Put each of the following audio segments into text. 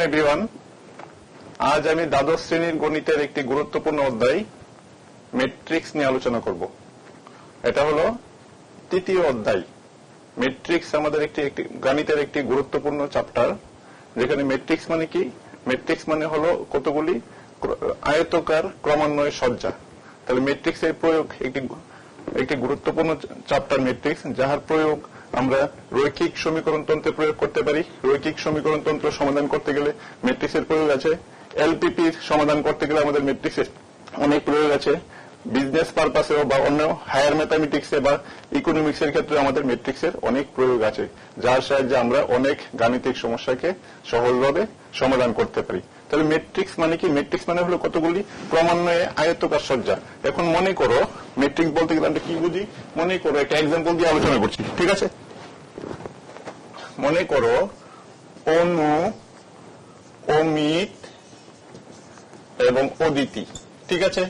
Everyone, আজ আমি দ্বাদশ শ্রেণীর গণিতের একটি গুরুত্বপূর্ণ অধ্যায় ম্যাট্রিক্স নিয়ে আলোচনা করব। এটা হলো তৃতীয় অধ্যায়। ম্যাট্রিক্স আমাদের একটি গণিতের একটি গুরুত্বপূর্ণ চ্যাপ্টার, যেখানে ম্যাট্রিক্স মানে কি? ম্যাট্রিক্স মানে হলো কতগুলি আয়তাকার ক্রমান্বয়ে সজ্জা। তাহলে ম্যাট্রিক্সের প্রয়োগ একটি গুরুত্বপূর্ণ চ্যাপ্টার ম্যাট্রিক্স, যাহার প্রয়োগ আমরা রৈখিক সমীকরণ তন্ত্রে প্রয়োগ করতে পারি। রৈখিক সমীকরণ তন্ত্র সমাধান করতে গেলে ম্যাট্রিক্সের প্রয়োগ আছে। এলপিপির সমাধান করতে গেলে আমাদের ম্যাট্রিক্সের অনেক প্রয়োগ আছে। বিজনেস পারপাসেও বা অন্য হায়ার ম্যাথামেটিক্সে বা ইকোনমিক্স এর ক্ষেত্রে আমাদের ম্যাট্রিক্সের অনেক প্রয়োগ আছে, যার সাহায্যে আমরা অনেক গাণিতিক সমস্যাকে সহজভাবে সমাধান করতে পারি। তাহলে ম্যাট্রিক্স মানে কি? ম্যাট্রিক্স মানে হলো কতগুলি ক্রমান্বয়ে আয়তাকার সজ্জা। এখন মনে করো ম্যাট্রিক্স বলতে গেলে আমরা কি বুঝি? মনে করো একটা এক্সাম্পল দিয়ে আলোচনা করছি, ঠিক আছে? মনে করো অনু, অমিত এবং অদিতি, ঠিক আছে?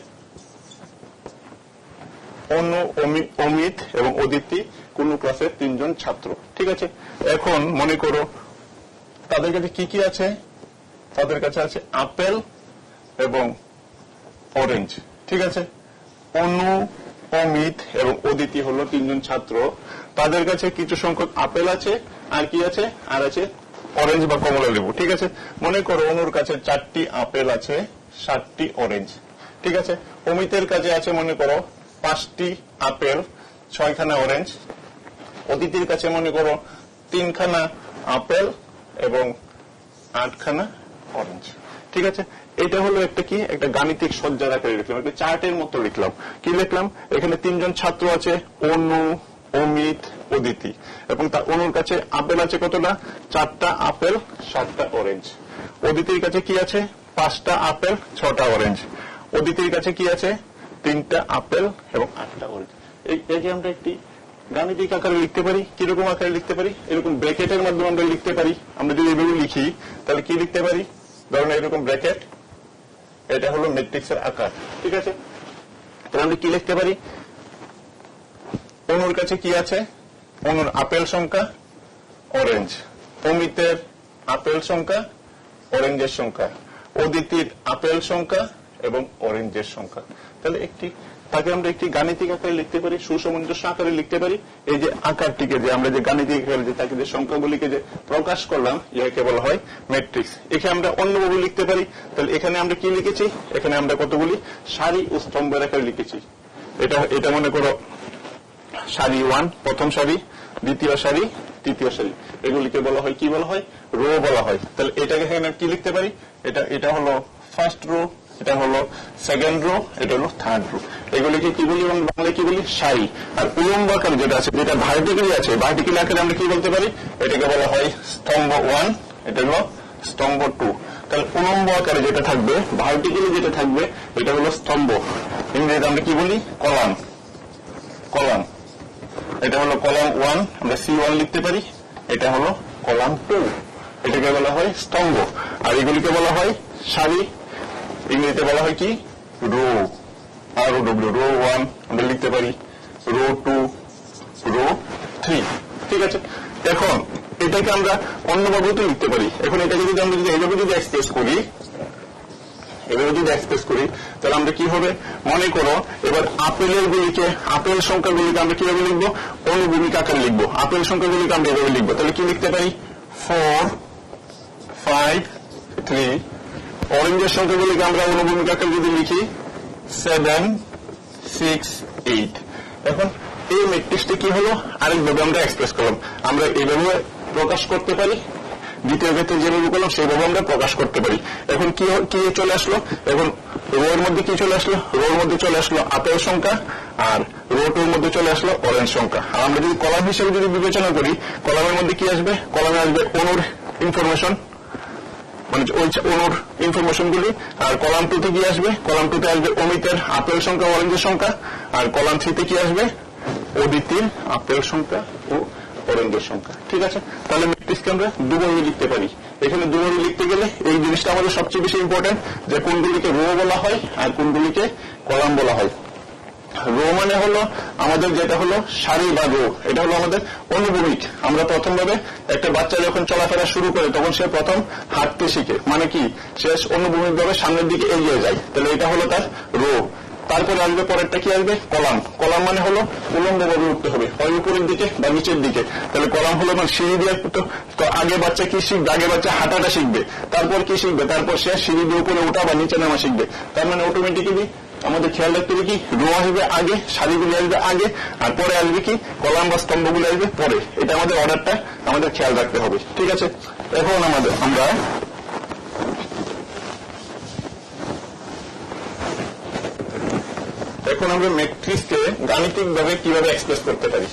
অনু, অমিত এবং অদিতি কোন ক্লাসের তিনজন ছাত্র, ঠিক আছে? এখন মনে করো তাদের কাছে কি কি আছে? তাদের কাছে আছে আপেল এবং অরেঞ্জ, ঠিক আছে? অনু, অমিত এবং অদিতি হলো তিনজন ছাত্র। তাদের কাছে কিছু সংখ্যক আপেল আছে, আর কি আছে? আর আছে অরেঞ্জ বা কমলা লেবু, ঠিক আছে? মনে করো অনুর কাছে 4টি আপেল আছে, 7টি অরেঞ্জ, ঠিক আছে? অমিতের কাছে আছে মনে করো 5টি আপেল, 6খানা অরেঞ্জ। অদিতির কাছে মনে করো 3খানা আপেল এবং 8খানা অরেঞ্জ, ঠিক আছে? এটা হলো একটা গাণিতিক সজ্জার আকারে লিখলাম, একটা চার্টের মতো লিখলাম। কি লিখলাম? এখানে তিনজন ছাত্র আছে, অনু, অমিত, অদিতি, এবং তার অনুর কাছে আপেল আছে কতটা? 4টা আপেল, 7টা অরেঞ্জ। অদিতির কাছে কি আছে? 5টা আপেল, 6টা অরেঞ্জ। অদিতির কাছে কি আছে? 3টা আপেল এবং 8টা অরেঞ্জ। এইটাকে আমরা একটি গাণিতিক আকারে লিখতে পারি। কিরকম আকারে লিখতে পারি? এরকম ব্র্যাকেটের মাধ্যমে আমরা লিখতে পারি। আমরা যদি এভাবে লিখি তাহলে কি লিখতে পারি? ধরুন এরকম ব্র্যাকেট, এটা হলো ম্যাট্রিক্সের আকার, ঠিক আছে? তাহলে আমরা কি লিখতে পারি? অনুর কাছে কি আছে? অনুর আপেল সংখ্যা অরেঞ্জ, অমিতের আপেল সংখ্যা, অরেঞ্জের সংখ্যা, অদিতির আপেল সংখ্যা এবং অরেঞ্জের সংখ্যা। তাহলে তাকে আমরা একটি গাণিতিক আকারে লিখতে পারি, সুসমঞ্জস্য আকারে লিখতে পারি। এই যে আকারটিকে যে আমরা যে গাণিতিক আকারে তাকে যে সংখ্যাগুলিকে যে প্রকাশ করলাম, ইহাকে বলা হয় ম্যাট্রিক্স। এখানে আমরা অন্যভাবে লিখতে পারি। তাহলে এখানে আমরা কি লিখেছি? এখানে আমরা কতগুলি সারি ও স্তম্ভের আকারে লিখেছি। এটা মনে করো সারি 1, প্রথম সারি, দ্বিতীয় সারি, তৃতীয় সারি। এগুলিকে বলা হয় কি বলা হয়? রো বলা হয়। তাহলে এটাকে এখানে কি লিখতে পারি? এটা হলো ফার্স্ট রো, এটা হলো সেকেন্ড রো, এটা হলো থার্ড রো। এগুলিকে কি বলি? বাংলায় কি বলি? সারি। আর উলম্ব আকারে যেটা আছে, যেটা ভার্টিক্যালি আছে, ভার্টিক্যাল আকারে আমরা কি বলতে পারি? এটাকে বলা হয় স্তম্ভ 1, এটা হলো স্তম্ভ 2। তাহলে উলম্ব আকারে যেটা থাকবে, ভার্টিক্যালি যেটা থাকবে, এটা হলো স্তম্ভ। ইংরেজিতে আমরা কি বলি? কলাম। কলাম, এটা হলো কলাম 1, আমরা C1 লিখতে পারি। এটা হলো কলাম 2, এটাকে বলা হয় স্তম্ভ। আর এগুলিকে বলা হয় সারি। ইংরেজিতে বলা হয় কি? রো। আর রো 1 আমরা লিখতে পারি, রো 2, রো 3, ঠিক আছে? এখন এটাকে আমরা অন্যভাবে তো লিখতে পারি। এখন এটাকে যদি আমরা এইভাবে যদি এক্সপ্রেস করি, তাহলে আমরা কি হবে? মনে করো এবার আপেল সংখ্যাগুলিকে আমরা কিভাবে লিখবো? অনুভূমিক আকারে লিখবো। আপেল সংখ্যাগুলিকে আমরা এভাবে লিখবো। তাহলে কি লিখতে পারি? 4, 5, 3। অরেঞ্জের সংখ্যাগুলিকে আমরা অনুভূমিক আকারে যদি লিখি 7, 6, 8। এখন এই ম্যাট্রিক্সটা কি হলো? আরেকভাবে আমরা এক্সপ্রেস করলাম। আমরা এইভাবে প্রকাশ করতে পারি, দ্বিতীয় ক্ষেত্রে যেভাবে করলাম সেইভাবে আমরা প্রকাশ করতে পারি। এখন কি চলে আসলো? এখন রো এর মধ্যে কি চলে আসলো? রোর মধ্যে চলে আসলো আপেল সংখ্যা, আর রো 2 মধ্যে চলে আসলো অরেঞ্জ সংখ্যা। আর আমরা যদি কলাম হিসেবে যদি বিবেচনা করি, কলামের মধ্যে কি আসবে? কলামে আসবে অনুর ইনফরমেশন, মানে ওই অনুর ইনফরমেশন গুলি। আর কলাম 2তে কি আসবে? কলাম 2তে আসবে অমিতের আপেল সংখ্যা, অরেঞ্জের সংখ্যা। আর কলাম 3তে কি আসবে? অদিতির আপেল সংখ্যা ও অরেঞ্জের সংখ্যা, ঠিক আছে? তাহলে ম্যাট্রিক্সকে আমরা দুভাবে লিখতে পারি। এখানে দুভাবে লিখতে গেলে এই জিনিসটা আমাদের সবচেয়ে বেশি ইম্পর্টেন্ট, যে কোনগুলিকে রো বলা হয় আর কোনগুলিকে কলাম বলা হয়। রো মানে হলো আমাদের যেটা হলো সারি বা রো, এটা হলো আমাদের অনুভূমিক। আমরা প্রথম ভাবে একটা বাচ্চা যখন চলাফেরা শুরু করে তখন সে প্রথম হাঁটতে শিখে, মানে কি সে অনুভূমিক ভাবে সামনের দিকে এগিয়ে যায়, তাহলে এটা হলো তার রো। তারপরে আসবে পরেরটা কি আসবে কলাম। কলাম মানে হলো উলম্ব ভাবে উঠতে হবে, হয় উপরের দিকে বা নিচের দিকে, তাহলে কলাম হলো মানে সিঁড়ি দিয়ে। তো আগে বাচ্চা কি শিখবে, আগে বাচ্চা হাঁটাটা শিখবে, তারপর কি শিখবে, তারপর সে সিঁড়ি দিয়ে উপরে উঠা বা নিচে নামা শিখবে। তার মানে অটোমেটিক্যালি আমাদের খেয়াল রাখতে হবে কি রো আসবে আগে, সারিগুলি আসবে আগে, আর পরে আসবে কি কলাম বা স্তম্ভগুলি আসবে পরে। এটা আমাদের অর্ডারটা আমাদের খেয়াল রাখতে হবে, ঠিক আছে। এখন আমরা ম্যাট্রিক্সকে গাণিতিকভাবে কিভাবে এক্সপ্রেস করতে পারি।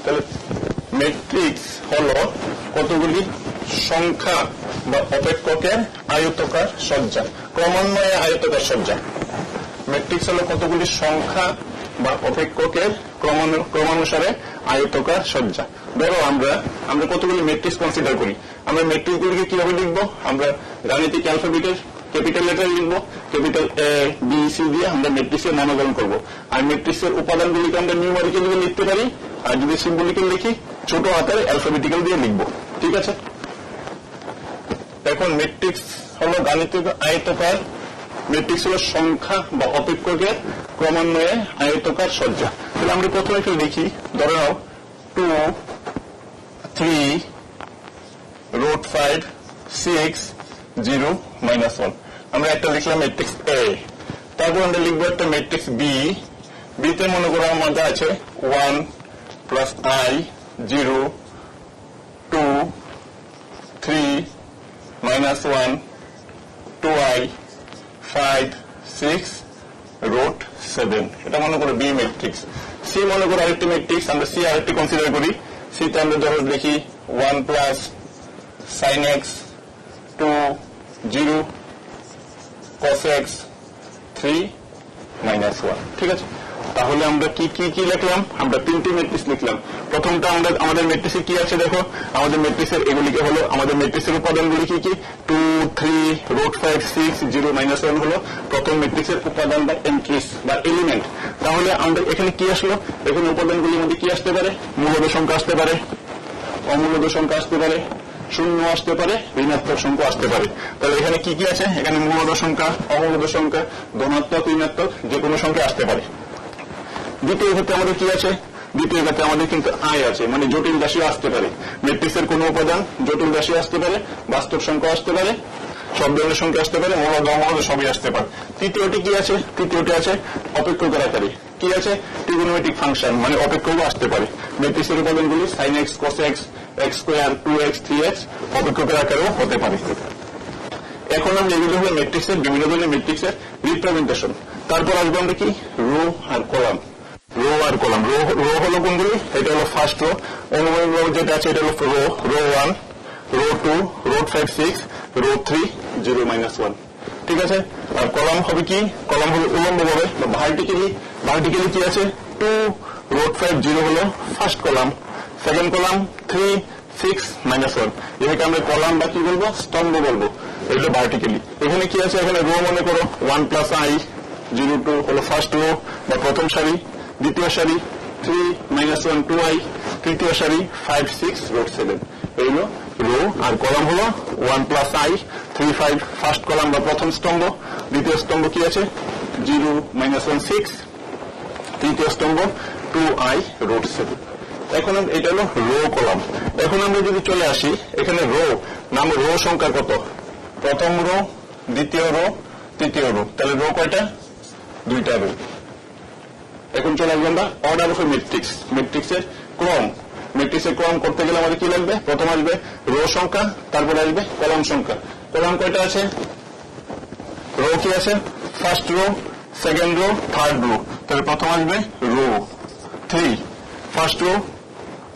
তাহলে ম্যাট্রিক্স হলো কতগুলি সংখ্যা বা অপেক্ষকের আয়তকার সজ্জা, ক্রমান্বয়ে আয়তকার সজ্জা। ম্যাট্রিক্স হলো কতগুলি সংখ্যা বা অপেক্ষকের ক্রমানুসারে আয়তকার সজ্জা। ধরো আমরা কতগুলি ম্যাট্রিক্স কনসিডার করি। আমরা ম্যাট্রিক্সগুলিকে কিভাবে লিখবো, আমরা গাণিতিক অ্যালফাবেটের ক্যাপিটাল লেটার লিখবো, ক্যাপিটাল এ বি সি দিয়ে আমরা ম্যাট্রিক্সের নামকরণ করবো। আর ম্যাট্রিক্সের উপাদানগুলিকে আমরা নিউমেরিক্যালি লিখতে পারি, আর যদি সিম্বলিক্যাল লিখি ছোট হাতের অ্যালফাবেটিক্যাল দিয়ে লিখবো, ঠিক আছে। এখন ম্যাট্রিক্স হলো গাণিতিক আয়তকার, ম্যাট্রিক্স হলো সংখ্যা বা অপেক্ষকের ক্রমান্বয়ে আয়তকার সজ্জা। তাহলে আমরা প্রথমে একটু লিখি, ধরে নাও 2, 3, √5, 6, 0, -1। আমরা একটা লিখলাম ম্যাট্রিক্স এ। তারপর আমরা লিখবো একটা ম্যাট্রিক্স বি। বিতে মনে করো আমাদের আছে 1 + i, 0, 2, 3, -1, 2i, 5, 6, √7। এটা মনে করো বি ম্যাট্রিক্স। সি মনে করো আরেকটি ম্যাট্রিক্স, আমরা সি আরেকটি কনসিডার করি। সিতে আমরা ধরো লিখি 1 + sin x, 2, 0, cos x, 3, -1, ঠিক আছে। তাহলে আমরা কি কি কি লিখলাম, আমরা তিনটি ম্যাট্রিক্স লিখলাম। প্রথমটা আমাদের ম্যাট্রিক্সে কি আছে দেখো, আমাদের ম্যাট্রিক্সের এগুলিকে হলো আমাদের ম্যাট্রিক্সের উপাদানগুলি কি কি, 2, 3, √5, 6, 0, -1 হলো প্রথম ম্যাট্রিক্সের উপাদান বা এন্ট্রিস বা এলিমেন্ট। তাহলে আমরা এখানে কি আসলো, এখানে উপাদানগুলির মধ্যে কি আসতে পারে, মূলদ সংখ্যা আসতে পারে, অমূলদ সংখ্যা আসতে পারে, শূন্য আসতে পারে, ঋণাত্মক সংখ্যা আসতে পারে। তাহলে এখানে কি কি আছে, এখানে মূলদ সংখ্যা, অমূলদ সংখ্যা, ধনাত্মক, ঋণাত্মক যে কোনো সংখ্যা আসতে পারে। দ্বিতীয় ক্ষেত্রে আমাদের কি আছে, দ্বিতীয় ক্ষেত্রে আমাদের কিন্তু আয় আছে, মানে জটিল রাশি আসতে পারে। ম্যাট্রিক্সের কোনো উপাদান জটিল রাশি আসতে পারে, বাস্তব সংখ্যা আসতে পারে, সব ধরনের সংখ্যা আসতে পারে, মূলদ অমূলদ সবই আসতে পারে। তৃতীয়টি কি আছে, তৃতীয়টি আছে অপেক্ষকের আকারে, কি আছে ট্রিগোনোমেট্রিক ফাংশন, মানে অপেক্ষকও আসতে পারে। ম্যাট্রিক্সের উপাদানগুলি sin x, cos x, x², 2x, 3x অপেক্ষকের আকারেও হতে পারে। এখন আমরা এগুলো হলো ম্যাট্রিক্সের বিভিন্ন ধরনের ম্যাট্রিক্সের রিপ্রেজেন্টেশন। তারপর আসবো আমরা কি রো আর কলাম। রো হলো কোনগুলি, এটা হলো ফার্স্ট রো, অনুভূমিক রো যেটা আছে এটা হলো রো 1, রো 2, √5, 6, রো 3, 0, -1, ঠিক আছে। আর কলাম হবে কি, কলাম হলো উলম্ব ভাবে বা ভার্টিক্যালি কি আছে 2, √5, 0 হলো ফার্স্ট কলাম, সেকেন্ড কলাম 3, 6, -1। এটাকে আমরা কলাম বা কি বলবো, স্তম্ভ বলবো, এটা ভার্টিক্যালি। এখানে কি আছে, এখানে রো মনে করো 1 + i, 0, 2 হলো ফার্স্ট রো বা প্রথম সারি, দ্বিতীয় সারি 3, -1, 2i, তৃতীয় সারি 5, 6, √7। এইগুলো রো। আর কলাম হলো 1 + i, 3, 5 ফার্স্ট কলাম বা প্রথম স্তম্ভ, দ্বিতীয় স্তম্ভ কি আছে 0, -1, 6, তৃতীয় স্তম্ভ 2i, √7। এখন এটা হলো রো কলাম। এখন আমরা যদি চলে আসি এখানে রো নাম, রো সংখ্যা কত, প্রথম রো, দ্বিতীয় রো, তৃতীয় রো, তাহলে রো কয়টা, 2টা রো। এখন চলে আসবো আমরা অর্ডার অফ ম্যাট্রিক্স, ম্যাট্রিক্সের ক্রম। ম্যাট্রিক্সের ক্রম করতে গেলে আমাদের কি লাগবে, প্রথম আসবে রো সংখ্যা, তারপরে আসবে কলাম সংখ্যা। কলাম কয়টা আছে, রো কি আছে, first row, second row, third row. তাহলে প্রথম আসবে row 3, first row,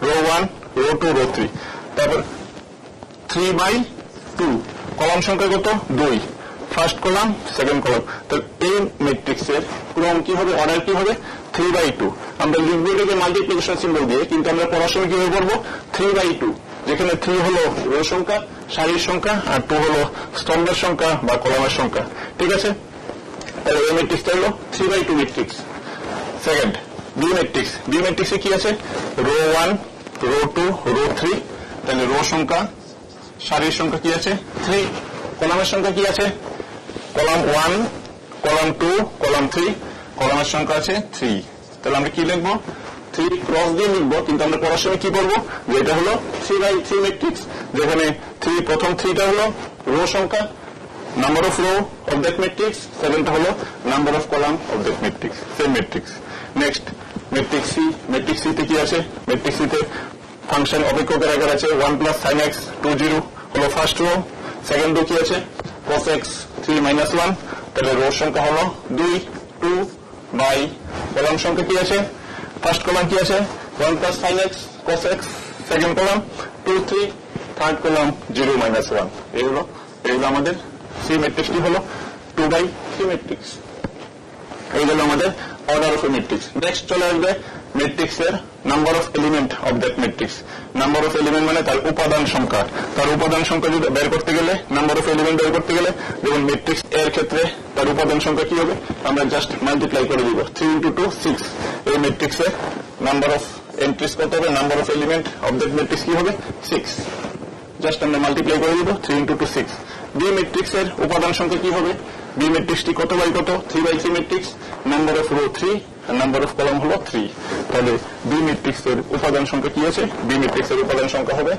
row 1, row 2, row 3, তারপর 3/2, কলাম সংখ্যা কত 2, ফার্স্ট কলাম, সেকেন্ড কলাম। তাহলে এই ম্যাট্রিক্সের ক্রম কি হবে, অর্ডার কি হবে 3/2। আমরা লিখবো এটাকে মাল্টিপ্লিকেশন সিম্বল দিয়ে, কিন্তু আমরা পড়ার সময় কিভাবে করবো 3/2, যেখানে 3 হলো রো সংখ্যা, সারির সংখ্যা, আর 2 হলো স্তম্ভের সংখ্যা বা কলামের সংখ্যা, ঠিক আছে। তাহলে এই ম্যাট্রিক্সটা হলো 3/2 ম্যাট্রিক্স। সেকেন্ড বি ম্যাট্রিক্সে কি আছে রো 1 রো 2 রো 3 তাহলে রো সংখ্যা সারির সংখ্যা কি আছে 3 কলামের সংখ্যা কি আছে কলাম 1 কলাম 2 কলাম 3 কলামের সংখ্যা আছে 3 তাহলে আমরা কি লিখবো 3 ক্রস দিয়ে লিখবো কিন্তু আমরা পড়ার সময় কি করবো যে এটা হলো 3x3 ম্যাট্রিক্স যেখানে 3 প্রথম 3টা হলো রো সংখ্যা number of row of that matrix সেকেন্ডটা হলো number of column of that matrix same matrix next matrix C তে কি আছে ম্যাট্রিক্স সি তে ফাংশন অপেক্ষকের আকার আছে 1 প্লাস sin x 2 0 হলো ফার্স্ট রো সেকেন্ড রো কি আছে cos x 3 মাইনাস 1 তাহলে রো সংখ্যা হলো 2 2 বাই কলাম সংখ্যা কি আছে ফার্স্ট কলাম কি আছে 1 plus sin x cos x second column 2 3 third column 0 minus 1 এগুলো আমাদের সি ম্যাট্রিক্সটি হলো 2 বাই 3 ম্যাট্রিক্স এইগুলো আমাদের অর্ডার অফ ম্যাট্রিক্স নেক্সট চলে আসবে ম্যাট্রিক্সের number of element of that matrix number of element মানে তার উপাদান সংখ্যা যদি বের করতে গেলে নাম্বার অফ এলিমেন্ট বের করতে গেলে যেমন ম্যাট্রিক্স এর ক্ষেত্রে তার উপাদান সংখ্যা কি হবে আমরা জাস্ট মাল্টিপ্লাই করে দিব 3 into 2 6 এই ম্যাট্রিক্সে নাম্বার অফ এন্ট্রিজ কত হবে number of element of that matrix কি হবে 6 জাস্ট আমরা মাল্টিপ্লাই করে দিব 3 into 2 6 বি ম্যাট্রিক্সের উপাদান সংখ্যা কি হবে বি ম্যাট্রিক্সটি কত বাই কত 3 by 3 matrix number of row 3 আর নাম্বার অফ কলাম হলো 3 তাহলে বি ম্যাট্রিক্সের উপাদান সংখ্যা কি আছে বি ম্যাট্রিক্সের উপাদান সংখ্যা হবে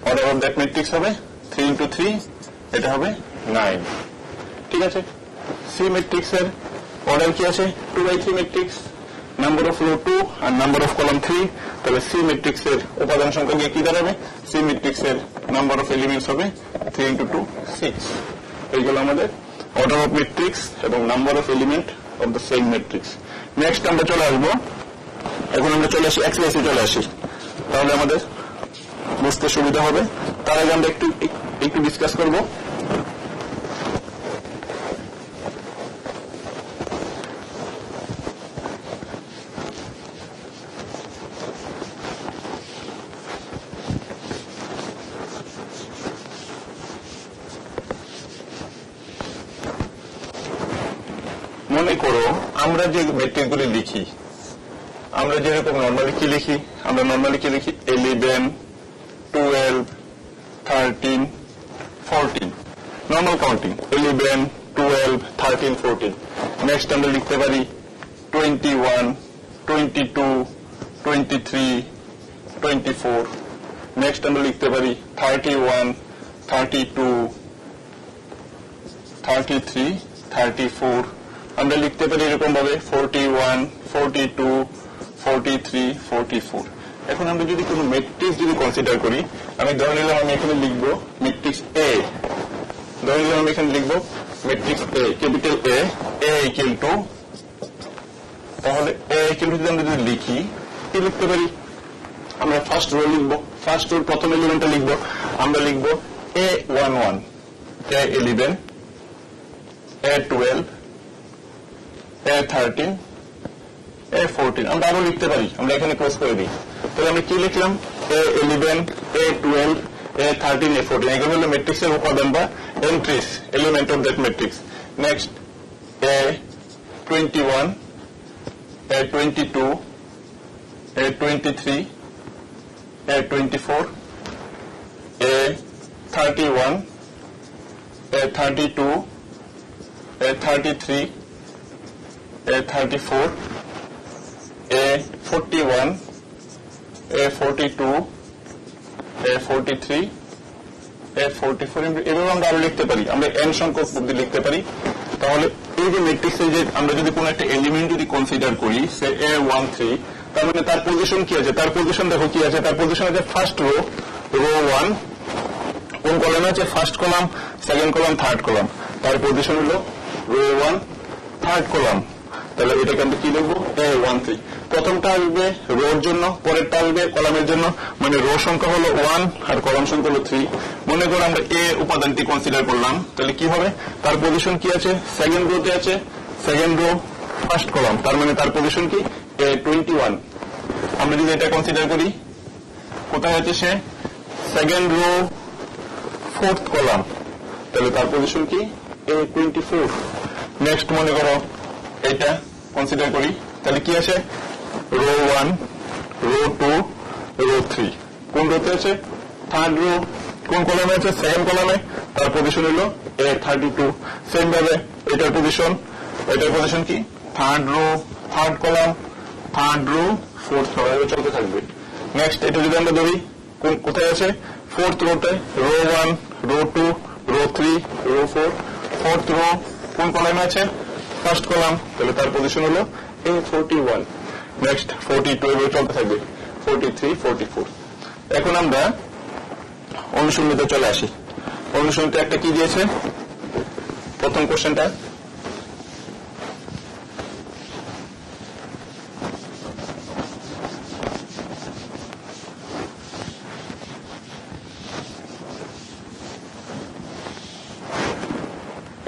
অর্ডার অফ দ্যাট ম্যাট্রিক্স হবে 3 into 3 এটা হবে 9 ঠিক আছে সি ম্যাট্রিক্সের অর্ডার কি আছে 2 by 3 matrix number of row 2 আর নাম্বার অফ কলাম 3 তাহলে সি ম্যাট্রিক্সের উপাদান সংখ্যা কি দাঁড়াবে সি ম্যাট্রিক্সের নাম্বার অফ এলিমেন্টস হবে 3 into 2 6 এইগুলো আমাদের অর্ডার অফ ম্যাট্রিক্স এবং number of element of the same matrix next আমরা চলে আসবো এখন আমরা চলে আসি এক্সারসাইজে চলে আসি তাহলে আমাদের বুঝতে সুবিধা হবে তার আগে আমরা একটু ডিসকাস করব মনে করো আমরা যে ম্যাট্রিক্সগুলি লিখি আমরা যেরকম নর্মালি কি লিখি আমরা নর্মালি কি লিখি 11 12 13 14 নর্মাল কাউন্টিং 11 12 13 14 নেক্সট আমরা লিখতে পারি 21 22 23 24 নেক্সট আমরা লিখতে পারি 31 32 33 34 আমরা লিখতে পারি এরকম ভাবে 41 42 43 44 এখন আমরা যদি কোনো ম্যাট্রিক্স যদি কনসিডার করি আমি ধরে নিলাম আমি এখানে লিখব ম্যাট্রিক্স এ ধরে নিলাম আমি এখানে লিখব matrix A capital A equal to তাহলে এ ইকুয়াল টু যদি আমরা যদি লিখি কি লিখতে পারি আমরা ফার্স্ট রো লিখব ফার্স্ট রোর প্রথম এলিমেন্টটা লিখব আমরা লিখব A11 A11 A12 A13 A14 আমরা আরো লিখতে পারি আমরা এখানে ক্রস করে দিই তাহলে আমরা কি লিখলাম A11 A12 A13 A14 এগুলো হলো ম্যাট্রিক্সের উপাদান বা entries element of that matrix next A21 A22 A23 A24 A31 A32 A33 A34 A41 A42 A43 A44 এভাবে আমরা আরো লিখতে পারি আমরা n সংখ্যক অবধি লিখতে পারি তাহলে এই যে ম্যাট্রিক্সে যে আমরা যদি কোনো একটা এলিমেন্ট যদি কনসিডার করি সে A13 তার মানে তার পজিশন কি আছে তার পজিশন দেখো কি আছে তার পজিশন আছে ফার্স্ট রো 1 কোন কলামে আছে first column second column third column তার পজিশন হলো রো 1 থার্ড কলাম তাহলে এটাকে আমরা কি লিখবো A13 প্রথমটা আসবে রোর জন্য পরেরটা আসবে কলামের জন্য মানে রো সংখ্যা হলো 1 আর কলাম সংখ্যা হলো 3 মনে করো আমরা এ উপাদানটি কনসিডার করলাম তাহলে কি হবে তার পজিশন কি আছে সেকেন্ড রোতে আছে সেকেন্ড রো ফার্স্ট কলাম তার মানে তার পজিশন কি A21 আমরা যদি এটা কনসিডার করি কোথায় আছে সে সেকেন্ড রো ফোর্থ কলাম তাহলে তার পজিশন কি A24 নেক্সট মনে করো এটা কনসিডার করি তাহলে কি আছে রো 1 রো 2 রো 3 কোন রোতে আছে থার্ড রো কোন কলামে আছে সেকেন্ড কলামে তার পজিশন হলো A32 সেম ভাবে এটার পজিশন কি third row third column third row fourth row এভাবে চলতে থাকবে নেক্সট এটা যদি আমরা ধরি কোথায় আছে ফোর্থ রোতে row 1 row 2 row 3 row 4 fourth row কোন কলামে আছে ফার্স্ট কলাম তাহলে তার পজিশন হলো A41 নেক্সট 42 এভাবে চলতে থাকবে 43 44 এখন আমরা অনুশীলনীতে চলে আসি অনুশীলনীতে একটা কি দিয়েছে প্রথম কোশ্চেনটা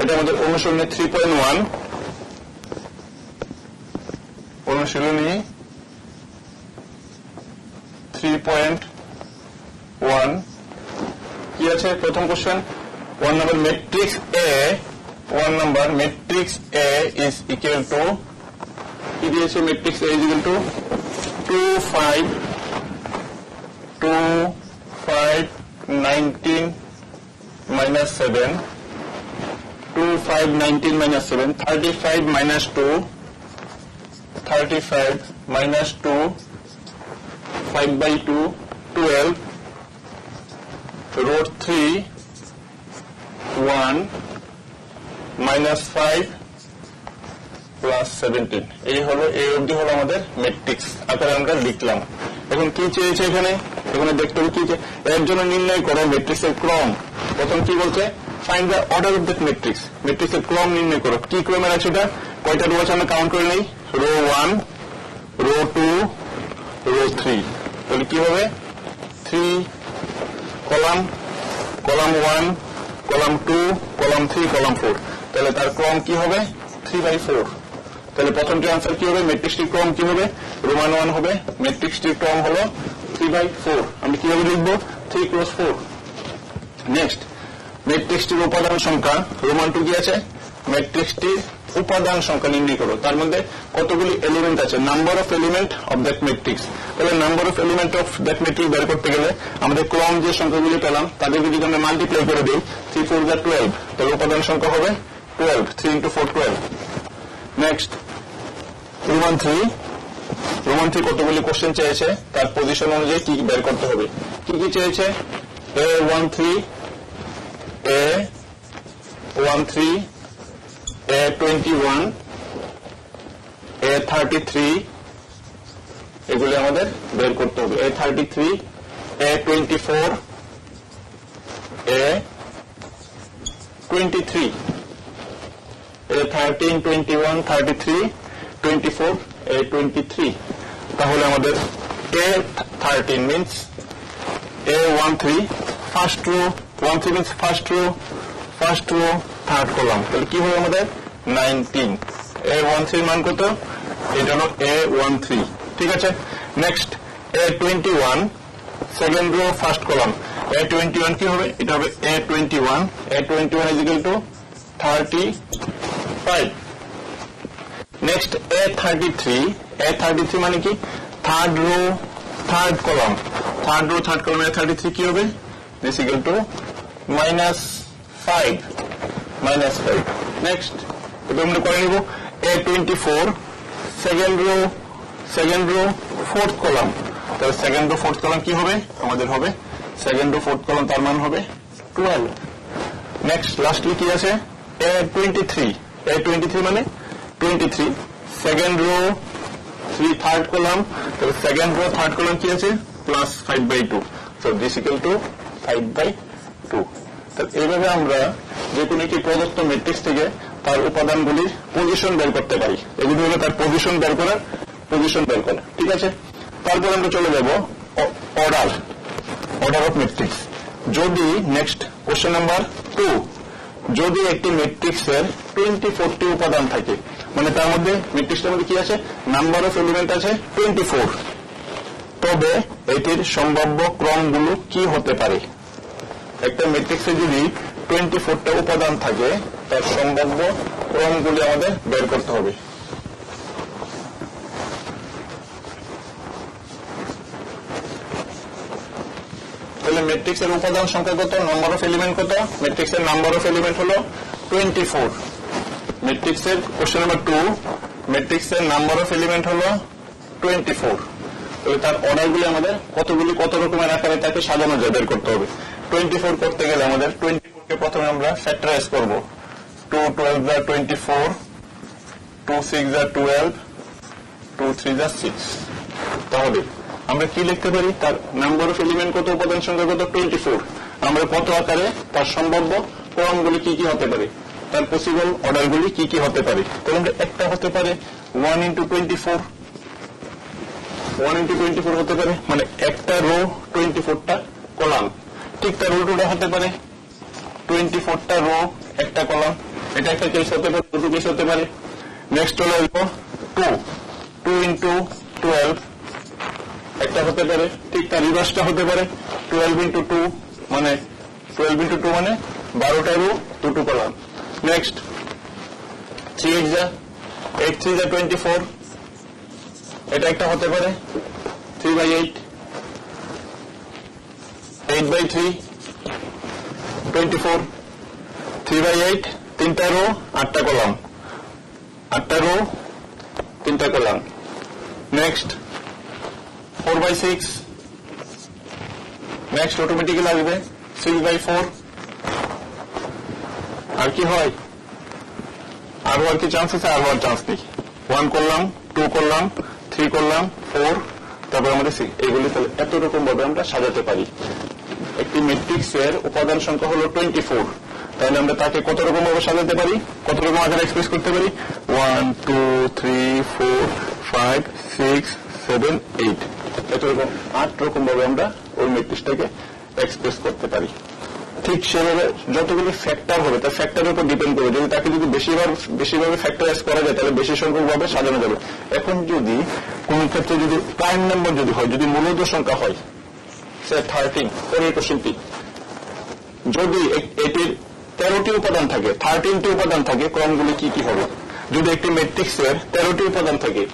এটা আমাদের অনুশীলনী 3.1 অনুশীলনী 3.1 কি আছে প্রথম question 1 number matrix A is equal to কি দিয়েছে matrix A is equal to 2 5 19 minus 7 2 5 19 minus 7 35 minus 2 35 minus 2 5 by 2 12 root 3 1 minus 5 plus 17 এই হলো এই অবধি হলো আমাদের ম্যাট্রিক্স আকারে আমরা লিখলাম এখন কি চেয়েছে এখানে দেখতে হবে কি এর জন্য নির্ণয় করো ম্যাট্রিক্সের ক্রম প্রথম কি বলছে find the order of that matrix ম্যাট্রিক্সের ক্রম নির্ণয় করো কি ক্রমে আছে এটা কয়টা রো আছে আমরা কাউন্ট করে নেই রো 1 রো 2 রো 3 তাহলে কি হবে 3 কলাম 1 কলাম 2 কলাম 3 কলাম 4 তাহলে তার ক্রম কি হবে 3/4 তাহলে প্রথমটি आंसर কি হবে ম্যাট্রিক্সটির ক্রম কি হবে রোমান 1 হবে ম্যাট্রিক্সটির ক্রম হলো 3/4 আমরা কিভাবে লিখব 3 × 4 নেক্সট ম্যাট্রিক্সটির উপাদান সংখ্যা রোমান 2 কি আছে ম্যাট্রিক্সটির উপাদান সংখ্যা নির্ণয় করো তার মধ্যে কতগুলি এলিমেন্ট আছে number of element of that matrix তাহলে number of element of that matrix বের করতে গেলে আমাদের ক্রম যে সংখ্যাগুলি পেলাম তাদেরকে যদি আমরা মাল্টিপ্লাই করে দেই 3 4 12 তাহলে উপাদান সংখ্যা হবে 12 3 × 4 12 নেক্সট রোমান 3 কতগুলি কোশ্চেন চেয়েছে তার পজিশন অনুযায়ী কি বের করতে হবে কি চেয়েছে A13 A21 A33 এগুলি আমাদের বের করতে হবে A33 A24 A23 A13 21 33 24 A23 তাহলে আমাদের A13 means A13 first row 13 means first row third column তাহলে কি হবে আমাদের 19 A13 মান কত এটা হলো A13 ঠিক আছে next A21 second rho first column A21 কি হবে এটা হবে A21 is equal to 35 next A33 মানে কি third row third column A33 কি হবে this is equal to -5 next এটা আমরা করে নিব A24 second rho fourth column তাহলে সেকেন্ড রো ফোর্থ কলাম কি হবে আমাদের হবে সেকেন্ড রো ফোর্থ কলাম তার মান হবে 12 নেক্সট লাস্টলি কি আছে A23 মানে 23 সেকেন্ড রো 3 থার্ড কলাম তাহলে সেকেন্ড রো থার্ড কলাম কি আছে +5/2 সো দিস ইকুয়াল টু 5/2 তাহলে এইভাবে আমরা যে কোনো একটি প্রদত্ত ম্যাট্রিক্স থেকে তার উপাদানগুলির পজিশন বের করতে পারি এগুলি হলো তার পজিশন বের করা ঠিক আছে তারপর আমরা চলে যাব অর্ডার অফ ম্যাট্রিক্স যদি নেক্সট কোশ্চেন নাম্বার 2 যদি একটি ম্যাট্রিক্সের 24টি উপাদান থাকে মানে তার মধ্যে ম্যাট্রিক্সটার মধ্যে কি আছে নাম্বার অফ এলিমেন্ট আছে 24 তবে এটির সম্ভাব্য ক্রমগুলো কি হতে পারে একটা ম্যাট্রিক্সে যদি 24টা উপাদান থাকে তার সম্ভাব্য ক্রমগুলি আমাদের বের করতে হবে তাহলে ম্যাট্রিক্সের উপাদান সংখ্যা কত, নাম্বার অফ এলিমেন্ট কত? ম্যাট্রিক্সের নাম্বার অফ এলিমেন্ট হলো 24। ম্যাট্রিক্সের কোশ্চেন নাম্বার 2, ম্যাট্রিক্সের নাম্বার অফ এলিমেন্ট হলো 24। তাহলে তার অর্ডারগুলি আমাদের কতগুলি কত রকমের আকারে তাকে সাজানো যায় বের করতে হবে। 24 করতে গেলে আমাদের 24 কে প্রথমে আমরা ফ্যাক্টরাইজ করব। 2 12 যা 24, 2 6 যা 12, 2 3 যা 6। তাহলে আমরা কি লিখতে পারি? তার নাম্বার অফ এলিমেন্ট কত, উপাদান সংখ্যা কত? 24। আমরা কত আকারে তার সম্ভাব্য ক্রমগুলি কি কি হতে পারে, তার পসিবল অর্ডারগুলি কি কি হতে পারে? তাহলে আমরা একটা হতে পারে 1 into 24, 1 into 24 হতে পারে, মানে একটা রো 24টা কলাম। ঠিক তার উল্টোটা হতে পারে 24টা রো একটা কলাম। এটা একটা কেস হতে পারে, দুটো কেস হতে পারে। নেক্সট হলো 2 into 12 একটা হতে পারে। ঠিক তার রিভার্সটা হতে পারে 12 into 2 মানে 12 into 2 মানে 12টা রো দুটো কলাম। নেক্সট 3 8 যা 8 3 যা 24, এটা একটা হতে পারে 3/8, 8/3 24, 3/8 তিনটা রো 8টা কলাম, 8টা রো 3টা কলাম। নেক্সট 4/6, নেক্সট অটোমেটিক্যালি আসবে 6/4। আর কি হয়? আর হওয়ার কি চান্স আছে? আর হওয়ার চান্স নেই। 1 করলাম, 2 করলাম, 3 করলাম, 4, তারপর আমাদের 6। এগুলি তাহলে এত রকম ভাবে আমরা সাজাতে পারি। একটি ম্যাট্রিক্সের উপাদান সংখ্যা হলো 24, তাহলে আমরা তাকে কত রকম ভাবে সাজাতে পারি, কত রকম আকারে এক্সপ্রেস করতে পারি? 1 2 3 4 5 6 7 8, এত রকম 8 রকম ভাবে আমরা ওই ম্যাট্রিক্সটাকে এক্সপ্রেস করতে পারি। ঠিক সেভাবে যতগুলি ফ্যাক্টর হবে তার ফ্যাক্টরের উপর ডিপেন্ড করবে। যদি তাকে যদি বেশিভাবে ফ্যাক্টরাইজ করা যায় তাহলে বেশি সংখ্যক ভাবে সাজানো যাবে। এখন যদি কোন ক্ষেত্রে যদি প্রাইম নাম্বার যদি হয়, যদি মূলত সংখ্যা হয়, সে 13, পরের কোশ্চেনটি, যদি এটির 13টি উপাদান থাকে, 13টি উপাদান থাকে, ক্রমগুলি কি কি হবে? যদি একটি ম্যাট্রিক্সের 13টি উপাদান থাকে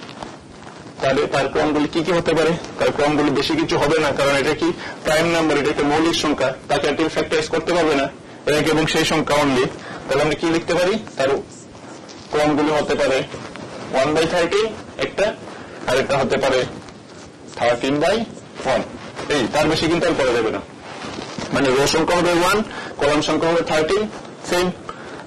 তাহলে তার ক্রমগুলি কি কি হতে পারে? তার ক্রমগুলি বেশি কিছু হবে না, কারণ এটা কি প্রাইম নাম্বার, এটা একটা মৌলিক সংখ্যা, তাকে এটি ফ্যাক্টরাইজ করতে পারবে না এটাকে, এবং সেই সংখ্যা অনলি। তাহলে আমরা কি লিখতে পারি? তার ক্রমগুলি হতে পারে 1/13 একটা, আর একটা হতে পারে 13/1। এই তার বেশি কিন্তু আর করা যাবে না। মানে রো সংখ্যা হবে 1, কলাম সংখ্যা হবে 13, সেম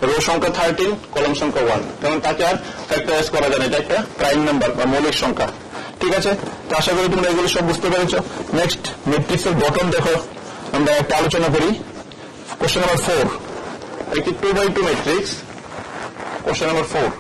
রো সংখ্যা 13, কলাম সংখ্যা 1, কারণ তাকে আর ফ্যাক্টরাইজ করা যায় না, এটা একটা প্রাইম নাম্বার বা মৌলিক সংখ্যা। ঠিক আছে, তো আশা করি তোমরা এগুলো সব বুঝতে পেরেছ। নেক্সট ম্যাট্রিক্সের গঠন দেখো, আমরা একটা আলোচনা করি। কোশ্চেন নাম্বার 4, একটি 2/2 matrix. Question number 4,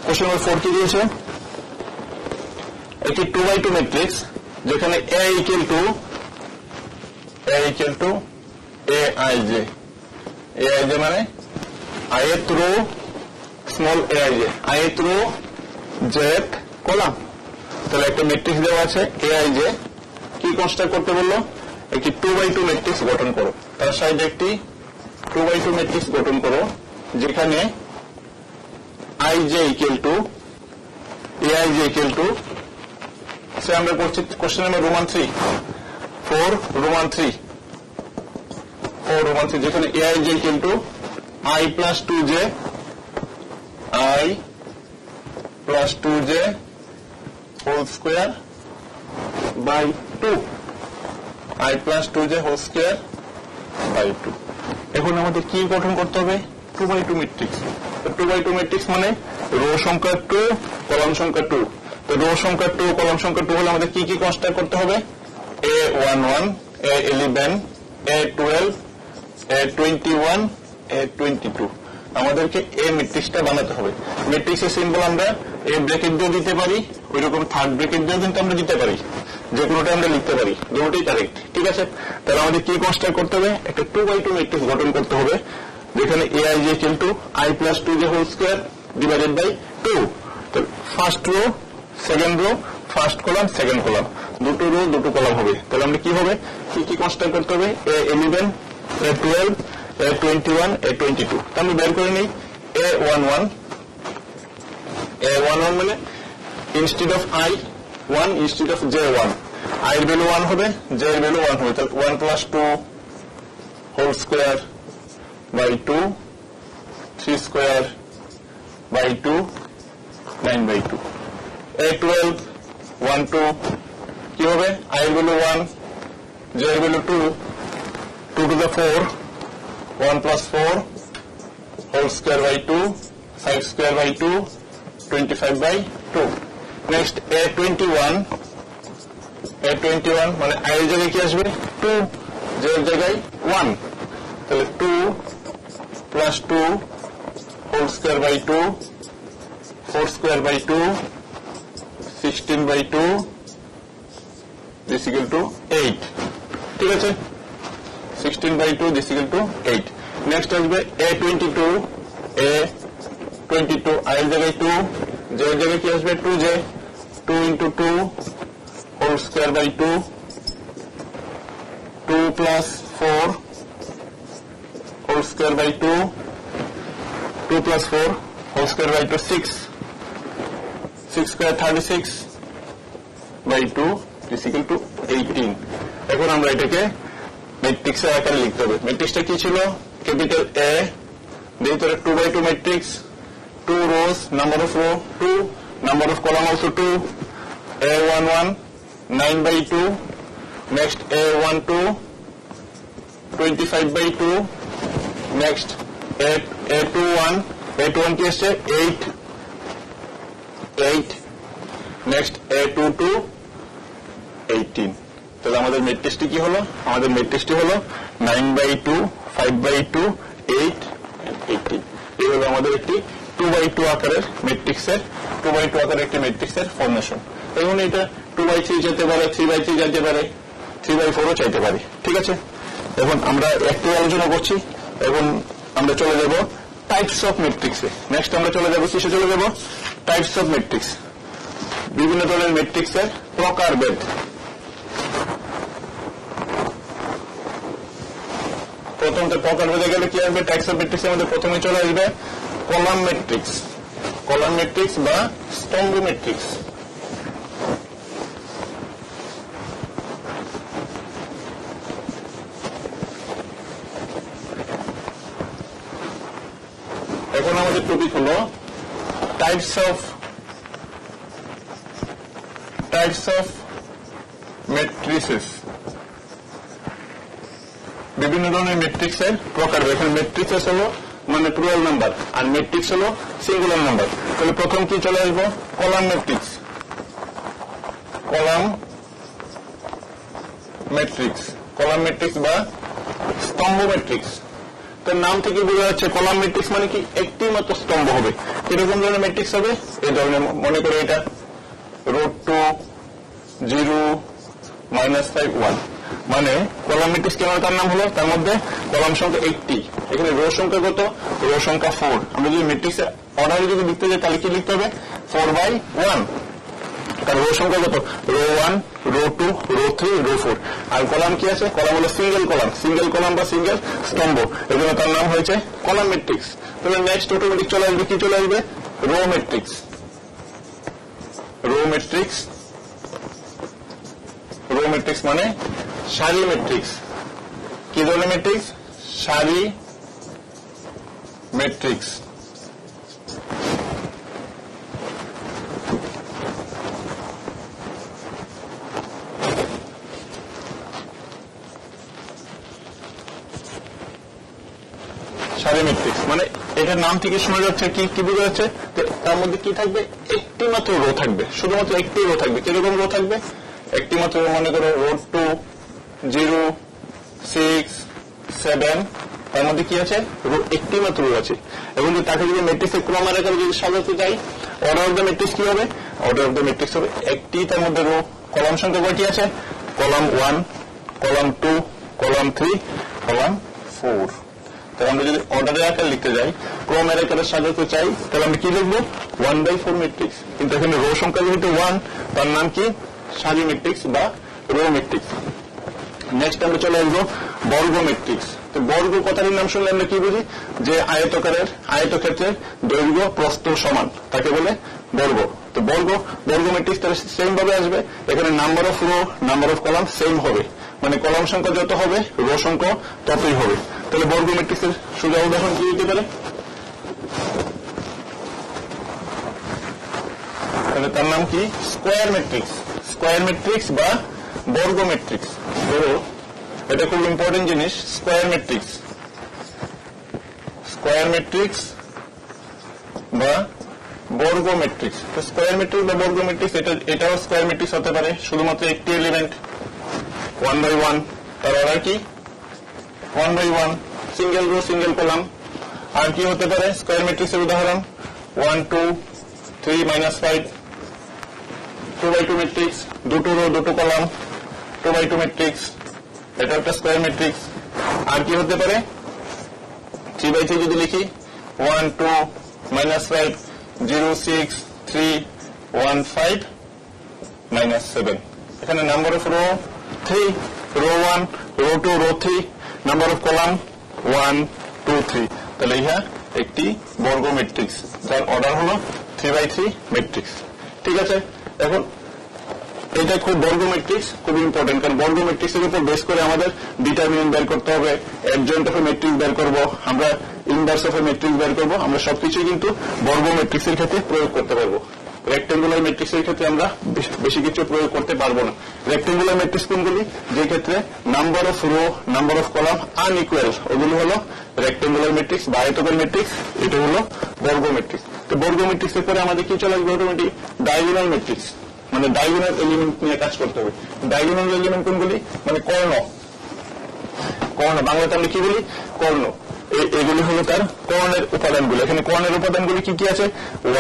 question number 4 কি দিয়েছে? একটি 2/2 ম্যাট্রিক্স যেখানে a equal to aij, aij মানে ith row small aij, ith row jth column. তাহলে একটা ম্যাট্রিক্স দেওয়া আছে aij, কি কনস্ট্রাক্ট করতে বললো? একটি 2/2 ম্যাট্রিক্স গঠন করো। তার সাইডে একটি 2/2 ম্যাট্রিক্স গঠন করো যেখানে aij equal to সে আমরা করছি কোশ্চেন নাম্বার রোমান 3, 4 রোমান 3, যেখানে aij equal to I plus 2j whole square by 2, I plus 2j whole square by 2। এখন আমাদের কি গঠন করতে হবে? 2/2 ম্যাট্রিক্স। 2/2 ম্যাট্রিক্স মানে রো সংখ্যা 2, কলাম সংখ্যা 2। তো রো সংখ্যা 2, কলাম সংখ্যা 2 হলে আমাদের কি কি কনস্ট্রাক্ট করতে হবে? a11, a11, a12, a21, a22। আমাদেরকে এই ম্যাট্রিক্সটা বানাতে হবে। ম্যাট্রিক্সের সিম্বল আমরা এ ব্র্যাকেট দিয়ে দিতে পারি, ওই রকম থার্ড ব্র্যাকেট দিয়ে কিন্তু আমরা দিতে পারি, যে কোনোটা আমরা লিখতে পারি, দুটোই কারেক্ট। ঠিক আছে, তাহলে আমাদের কি কনস্ট্রাক্ট করতে হবে? একটা 2/2 ম্যাট্রিক্স গঠন করতে হবে যেখানে aij equal to I plus 2j whole square divided by 2। তো first row, second rho, first column, second column. দুটো রো দুটো কলাম হবে। তাহলে আমরা কি হবে, কি কনস্ট্রাক্ট করতে হবে, A11, A12, A21, A22। আমি বের করে নিই A11 মানে instead of I 1 instead of J1, I এর ভ্যালু 1 হবে, J এর ভ্যালু 1 হবে। তাহলে 1 + 2 whole square by 2, 3 square by 2, 9/2। A12 1 2 কি হবে, I এর ভ্যালু 1, J এর value 2, 2 to the 4, 1 + 4 whole square by 2, 5 square by 2, 25/2। Next A21 মানে I এর জায়গায় কি আসবে 2, J এর জায়গায় 1। তাহলে 2 + 2 whole square by 2, 4 square by 2, 16/2 this equal to 8। ঠিক আছে, 16/2 দিস ইকুয়াল টু 8। নেক্সট আসবে A22 I এর জায়গায় 2, J এর জায়গায় কি আসবে 2J, 2 × 2 whole square by 2, 2 + 4 whole square by 2, 2 + 4 whole square by 2, 6 square 36/2 this equal to 18। এখন আমরা এটাকে ম্যাট্রিক্সের আকারে লিখতে হবে। ম্যাট্রিক্সটা কি ছিল, ক্যাপিটাল A, ভিতরে 2/2 matrix, 2 rows, number of row 2, number of column also 2, A11 9/2, next A12 25/2, next A21 কি আসছে 8, next A22 18। তাহলে আমাদের ম্যাট্রিক্সটি কি হলো, আমাদের ম্যাট্রিক্সটি হলো 9/2, 5/2, 8 and 18। এই হলো আমাদের একটি 2/2 আকারের ম্যাট্রিক্সের 2/2 আকারের একটি ম্যাট্রিক্সের ফরমেশন। এখন এটা 2/3 যেতে পারে, 3/3 যেতে পারে, 3/4 চাইতে পারে। ঠিক আছে, এখন আমরা একটু আলোচনা করছি। এখন আমরা চলে যাব টাইপস অফ ম্যাট্রিক্সে। নেক্সট আমরা চলে যাব কিসে, চলে যাব টাইপস অফ ম্যাট্রিক্স, বিভিন্ন ধরনের ম্যাট্রিক্সের প্রকারভেদ। প্রথম প্রকারভেদে গেলে কি আসবে, টাইপস অফ ম্যাট্রিক্সের মধ্যে প্রথমে চলে আসবে কলাম ম্যাট্রিক্স বা স্তম্ভ ম্যাট্রিক্স। এখন আমাদের টপিক হলো টাইপস অফ ম্যাট্রিসেস, বিভিন্ন ধরনের ম্যাট্রিক্সের প্রকারভেদ। এখানে ম্যাট্রিক্সেস হলো মানে প্লুরাল নাম্বার, আর ম্যাট্রিক্স হলো সিঙ্গুলার নাম্বার। তাহলে প্রথম কি চলে আসবো, কলাম ম্যাট্রিক্স বা স্তম্ভ ম্যাট্রিক্স। তো নাম থেকে বোঝা যাচ্ছে কলাম ম্যাট্রিক্স মানে কি একটি মাত্র স্তম্ভ হবে। কিরকম ধরনের ম্যাট্রিক্স হবে, এই ধরনের, মনে করে এটা √2 0 -5 1, মানে কলাম ম্যাট্রিক্স কেন তার নাম হলো, তার মধ্যে কলাম সংখ্যা 80, এখানে রো সংখ্যা কত, রো সংখ্যা 4। আমরা যদি ম্যাট্রিক্সের অর্ডারে যদি লিখতে যাই তাহলে কি লিখতে হবে 4/1, তার রো সংখ্যা কত, রো 1, রো 2, রো 3, রো 4। আর কলাম কি আছে, কলাম হলো সিঙ্গেল কলাম বা সিঙ্গেল স্তম্ভ, এজন্য তার নাম হয়েছে কলাম ম্যাট্রিক্স। তাহলে নেক্সট অটোমেটিক চলে আসবে, কি চলে আসবে, রো ম্যাট্রিক্স মানে সারি ম্যাট্রিক্স। কি ধরনের ম্যাট্রিক্স, সারি ম্যাট্রিক্স। সারি ম্যাট্রিক্স মানে এটার নাম থেকে শোনা যাচ্ছে কি বোঝা যাচ্ছে, তার মধ্যে কি থাকবে, একটি মাত্র রো থাকবে, শুধুমাত্র একটি রো থাকবে। কিরকম রো থাকবে, একটি মাত্র, মনে করো √2 0 6 7, তার মধ্যে কি আছে, একটি মাত্র রো আছে। এবং তাকে যদি ম্যাট্রিক্সের ক্রম আকারে যদি সাজাতে চাই, অর্ডার অফ দ্য ম্যাট্রিক্স কি হবে, অর্ডার অফ দ্য ম্যাট্রিক্স হবে একটি, তার মধ্যে রো, কলাম সংখ্যা কয়টি আছে, কলাম 1, কলাম 2, কলাম 3, কলাম 4। তাহলে আমরা যদি অর্ডারের আকারে লিখতে যাই, ক্রমের আকারে সাজাতে চাই, তাহলে আমরা কি লিখবো 1/4 ম্যাট্রিক্স। কিন্তু এখানে রো সংখ্যা যেহেতু 1, তার নাম কি সারি ম্যাট্রিক্স বা রো ম্যাট্রিক্স। নেক্সট আমরা চলে আসবো বর্গ ম্যাট্রিক্স। তো বর্গ কথাটির নাম শুনলে আমরা কি বুঝি, যে আয়তক্ষেত্রের দৈর্ঘ্য প্রস্থ সমান তাকে বলে বর্গ। তো বর্গ ম্যাট্রিক্স তাহলে সেম ভাবে আসবে, এখানে number of rho number of column same হবে, মানে কলাম সংখ্যা যত হবে রো সংখ্যা ততই হবে। তাহলে বর্গ ম্যাট্রিক্সের সোজা উদাহরণ কি হতে পারে, তাহলে তার নাম কি স্কোয়ার ম্যাট্রিক্স বা বর্গ ম্যাট্রিক্স। ধরো এটা খুব ইম্পর্টেন্ট জিনিস, স্কোয়ার ম্যাট্রিক্স বা বর্গ ম্যাট্রিক্স। তো স্কোয়ার ম্যাট্রিক্স বা বর্গ ম্যাট্রিক্স এটাও স্কোয়ার ম্যাট্রিক্স হতে পারে, শুধুমাত্র একটি এলিমেন্ট 1/1, তার অর্ডার কি 1/1, সিঙ্গেল রো সিঙ্গেল কলাম। আর কি হতে পারে স্কোয়ার ম্যাট্রিক্সের উদাহরণ 1 2 3 -5, 2/2 ম্যাট্রিক্স, দুটো রো দুটো কলাম 2/2 ম্যাট্রিক্স, এটা একটা স্কোয়ার ম্যাট্রিক্স। আর কি হতে পারে 3/3 যদি লিখি 1 2 -5 0 6 3 1 5 -7, এখানে number of row 3, row 1 row 2 row 3, number of column 1 2 3, তাহলে ইহা একটি বর্গ ম্যাট্রিক্স যার অর্ডার হলো 3/3 ম্যাট্রিক্স। ঠিক আছে, এখন এটা খুব বর্গ ম্যাট্রিক্স খুব ইম্পর্টেন্ট, কারণ বর্গ ম্যাট্রিক্সের উপর বেস করে আমাদের ডিটারমিনেন্ট বের করতে হবে, অ্যাডজয়েন্ট অফ এ ম্যাট্রিক্স বের করব, আমরা ইনভার্স অফ এ ম্যাট্রিক্স বের করব, আমরা সবকিছুই কিন্তু বর্গ ম্যাট্রিক্সের ক্ষেত্রে প্রয়োগ করতে পারবো। রেক্টেঙ্গুলার ম্যাট্রিক্সের ক্ষেত্রে আমরা বেশি কিছু প্রয়োগ করতে পারবো না। রেক্টেঙ্গুলার ম্যাট্রিক্স কোনগুলি, যে ক্ষেত্রে number of rho number of column unequal, ওগুলো হলো রেক্টেঙ্গুলার ম্যাট্রিক্স বা আয়তকার ম্যাট্রিক্স, এটা হলো বর্গ ম্যাট্রিক্স। তো বর্গ ম্যাট্রিক্সের পরে আমাদের কি চলে আসবে অটোমেটিক ডায়াগোনাল ম্যাট্রিক্স, মানে ডায়াগোনাল এলিমেন্ট নিয়ে কাজ করতে হবে। ডায়াগোনাল এলিমেন্ট কোনগুলি, মানে কর্ণ, বাংলাতে আমরা কি বলি কর্ণ, এগুলি হলো তার কর্ণের উপাদানগুলি। এখানে কর্ণের উপাদানগুলি কি কি আছে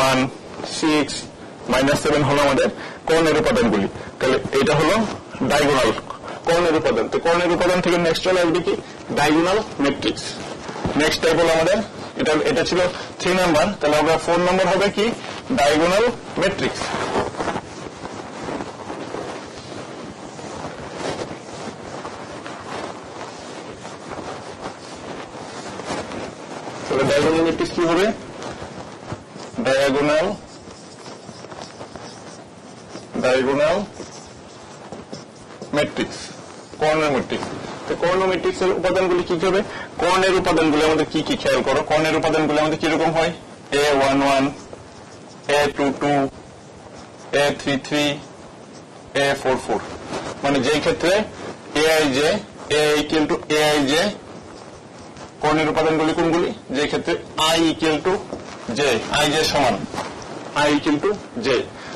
1 6 -7 হলো আমাদের কর্ণের উপাদানগুলি। তাহলে এটা হলো ডায়াগোনাল কর্ণের উপাদান। তো কর্ণের উপাদান থেকে নেক্সট চলে আসবে কি ডায়াগোনাল ম্যাট্রিক্স। নেক্সট টাইপ হলো আমাদের এটা ছিল 3 নাম্বার, তাহলে আমরা 4 নাম্বার হবে কি ডায়াগোনাল ম্যাট্রিক্স। ডায়াগোনাল ম্যাট্রিক্স কি হবে, ডায়াগোনাল ম্যাট্রিক্স, কর্ণের ম্যাট্রিক্স। তো কর্ণ ম্যাট্রিক্সের উপাদানগুলি কি হবে, কর্ণের উপাদানগুলি আমাদের কি কি খেয়াল করো, কর্ণের উপাদানগুলি আমাদের কিরকম হয় A11 A22 A33 A44, মানে যেই ক্ষেত্রে aij কর্ণের উপাদানগুলি কোনগুলি, যে ক্ষেত্রে i = j, i j সমান i = j।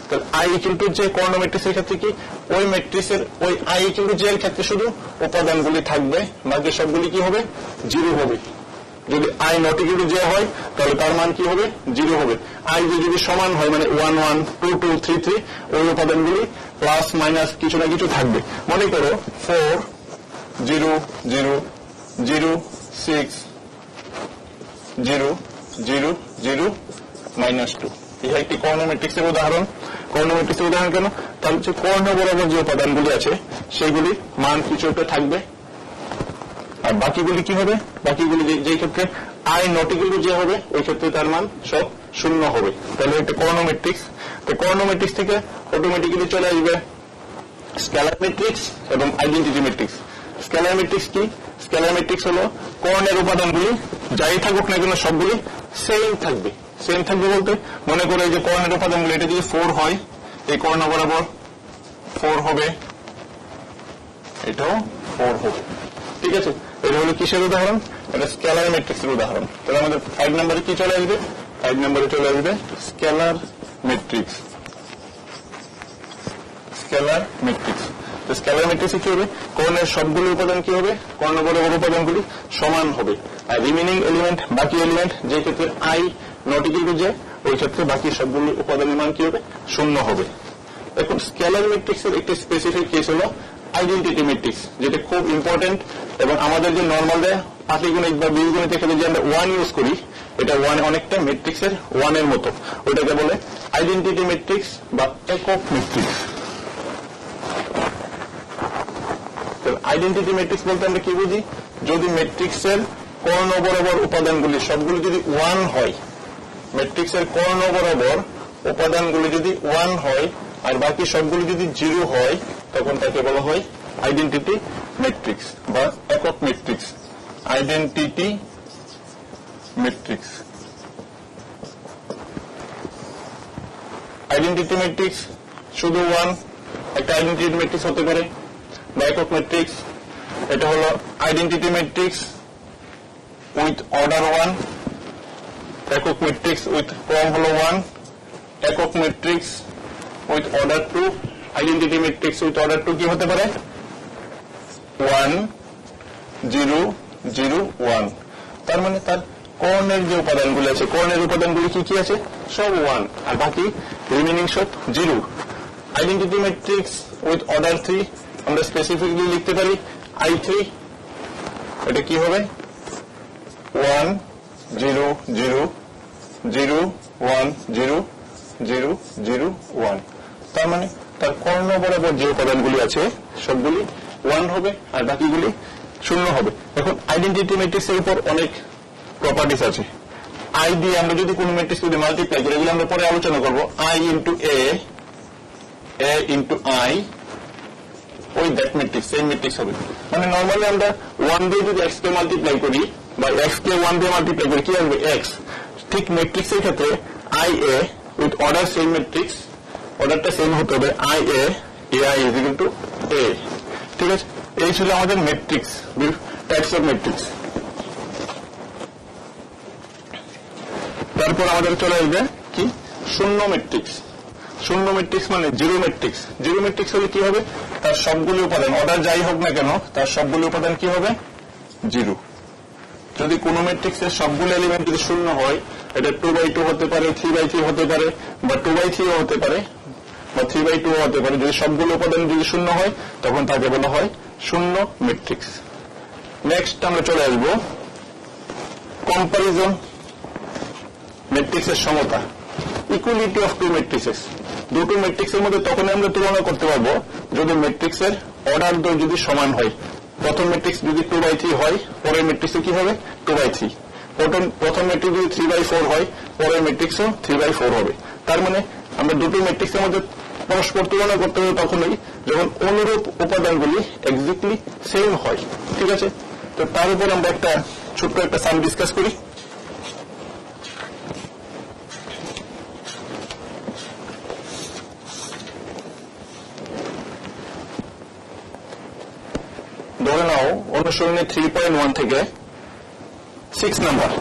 তাহলে i = j কর্ণ ম্যাট্রিক্সের ক্ষেত্রে কি ওই ম্যাট্রিক্সের ওই i = j এর ক্ষেত্রে শুধু উপাদানগুলি থাকবে, বাকি সবগুলি কি হবে 0 হবে। যদি i ≠ j হয় তাহলে তার মান কি হবে 0 হবে। i j যদি সমান হয় মানে 1 1 2 2 3 3, ওই উপাদানগুলি প্লাস মাইনাস কিছু না কিছু থাকবে। মনে করো 4 0 0 0 6 0 0 0 -2, ইহা একটি কর্ণ ম্যাট্রিক্সের উদাহরণ। কর্ণ ম্যাট্রিক্সের উদাহরণ কেন, তাহলে হচ্ছে কর্ণ বরাবর যে উপাদানগুলি আছে সেগুলির মান কিছু একটা থাকবে, আর বাকিগুলি কি হবে, বাকিগুলি যেই ক্ষেত্রে i ≠ j হবে ওই ক্ষেত্রে তার মান সব 0 হবে। তাহলে একটা কর্ণ ম্যাট্রিক্স। তো কর্ণ ম্যাট্রিক্স থেকে অটোমেটিক্যালি চলে আসবে স্কেলার ম্যাট্রিক্স এবং আইডেন্টিটি ম্যাট্রিক্স। স্কেলার ম্যাট্রিক্স কি, স্কেলার ম্যাট্রিক্স হলো কর্ণের উপাদানগুলি যাই থাকুক না কেন সবগুলি সেম থাকবে। সেম থাকবে বলতে মনে করে যে কর্ণের উপাদানগুলি এটা যদি 4 হয়, এই কর্ণ বরাবর 4 হবে, এটাও 4 হবে। ঠিক আছে, এটা হলো কিসের উদাহরণ, এটা স্কেলার ম্যাট্রিক্সের উদাহরণ। তাহলে আমাদের 5 নম্বরে কি চলে আসবে, 5 নম্বরে চলে আসবে স্কেলার ম্যাট্রিক্স। স্কেলার ম্যাট্রিক্স, তো স্কেলার ম্যাট্রিক্সে কি হবে, কর্ণের সবগুলো উপাদান কি হবে, কর্ণ বরাবর উপাদানগুলি সমান হবে, আর রিমেইনিং এলিমেন্ট বাকি এলিমেন্ট যে ক্ষেত্রে i ≠ j ওই ক্ষেত্রে বাকি সবগুলো উপাদানের মান কি হবে 0 হবে। এখন স্কেলার ম্যাট্রিক্সের একটি স্পেসিফিক কেস হলো আইডেন্টিটি ম্যাট্রিক্স, যেটা খুব ইম্পর্টেন্ট। এবং আমাদের যে নর্মাল পাটিগণিত বা বীজগণিতের ক্ষেত্রে যে আমরা 1 ইউজ করি, এটা 1 অনেকটা ম্যাট্রিক্সের 1 এর মতো, ওটাকে বলে আইডেন্টিটি ম্যাট্রিক্স বা একক ম্যাট্রিক্স। আইডেন্টিটি ম্যাট্রিক্স বলতে আমরা কি বুঝি? যদি ম্যাট্রিক্সের কর্ণ বরাবর উপাদানগুলি সবগুলো যদি 1 হয়, ম্যাট্রিক্সের কর্ণ বরাবর উপাদানগুলি যদি 1 হয় আর বাকি সবগুলো যদি 0 হয়, তখন তাকে বলা হয় আইডেন্টিটি ম্যাট্রিক্স বা একক matrix. Identity matrix. Identity matrix শুধু 1 একটা আইডেন্টিটি ম্যাট্রিক্স হতে পারে বা একক ম্যাট্রিক্স। এটা হলো আইডেন্টিটি ম্যাট্রিক্স উইথ অর্ডার 1, একক ম্যাট্রিক্স উইথ ক্রম হলো 1, একক matrix with order 2, identity matrix with order 2 কি হতে পারে? 1 0 0 1। তার মানে তার কর্ণের যে উপাদানগুলি আছে, কর্ণের উপাদানগুলি কি কি আছে? সব 1 আর বাকি রিমেনিং সব 0। আইডেন্টিটি ম্যাট্রিক্স উইথ অর্ডার 3 আমরা স্পেসিফিকলি লিখতে পারি I3। এটা কি হবে? 1 0 0 0 1 0 0 0 1। তার মানে তার কর্ণ বরাবর যে উপাদানগুলি আছে সবগুলি 1 হবে আর বাকিগুলি 0 হবে। এখন আইডেন্টিটি ম্যাট্রিক্সের উপর অনেক প্রপার্টিস আছে। আই দিয়ে আমরা যদি কোনো ম্যাট্রিক্স যদি মাল্টিপ্লাই করি, এগুলো আমরা পরে আলোচনা করব। I into A, A into I, ওই দ্যাট ম্যাট্রিক্স, সেই ম্যাট্রিক্স হবে। মানে নর্মালি আমরা 1 দিয়ে যদি x কে মাল্টিপ্লাই করি বা x কে 1 দিয়ে মাল্টিপ্লাই করি, কি আসবে? x। ঠিক ম্যাট্রিক্সের ক্ষেত্রে I A with order same matrix, অর্ডারটা সেম হতে হবে I A, ai is equal to a। ঠিক আছে, এই ছিল আমাদের ম্যাট্রিক্স, টাইপস অফ ম্যাট্রিক্স। তারপর আমাদের চলে আসবে কি? শূন্য ম্যাট্রিক্স। শূন্য ম্যাট্রিক্স মানে জিরো ম্যাট্রিক্স। জিরো ম্যাট্রিক্স হলে কি হবে? তার সবগুলি উপাদান, অর্ডার যাই হোক না কেন, তার সবগুলি উপাদান কি হবে? 0। যদি কোন ম্যাট্রিক্সের সবগুলো এলিমেন্ট যদি শূন্য হয়, এটা 2/2 হতে পারে, 3/3 হতে পারে, বা 2/3 হতে পারে, বা 3/2 হতে পারে। যদি সবগুলো উপাদান যদি শূন্য হয়, তখন তাকে বলা হয় শূন্য ম্যাট্রিক্স। নেক্সট আমরা চলে আসবো কম্পারিজন ম্যাট্রিক্সের সমতা, ইকুয়ালিটি অফ টু ম্যাট্রিক্সেস। দুটো ম্যাট্রিক্সের মধ্যে তখন আমরা তুলনা করতে পারবো যদি ম্যাট্রিক্সের অর্ডার দ্বয় যদি সমান হয়। প্রথম ম্যাট্রিক্স যদি 2/3 হয়, পরের ম্যাট্রিক্সে কি হবে? 2/3। প্রথম ম্যাট্রিক্স যদি 3/4 হয়, পরের ম্যাট্রিক্সও 3/4 হবে। তার মানে আমরা দুটো ম্যাট্রিক্সের মধ্যে পরস্পর তুলনা করতে হবে তখনই যখন অনুরূপ উপাদানগুলি এক্স্যাক্টলি সেম হয়। ঠিক আছে, তো তার উপর আমরা একটা ছোট্ট একটা সাম ডিসকাস করি। ধরে নাও অনুশীলনী 3.1 থেকে 6 নাম্বার,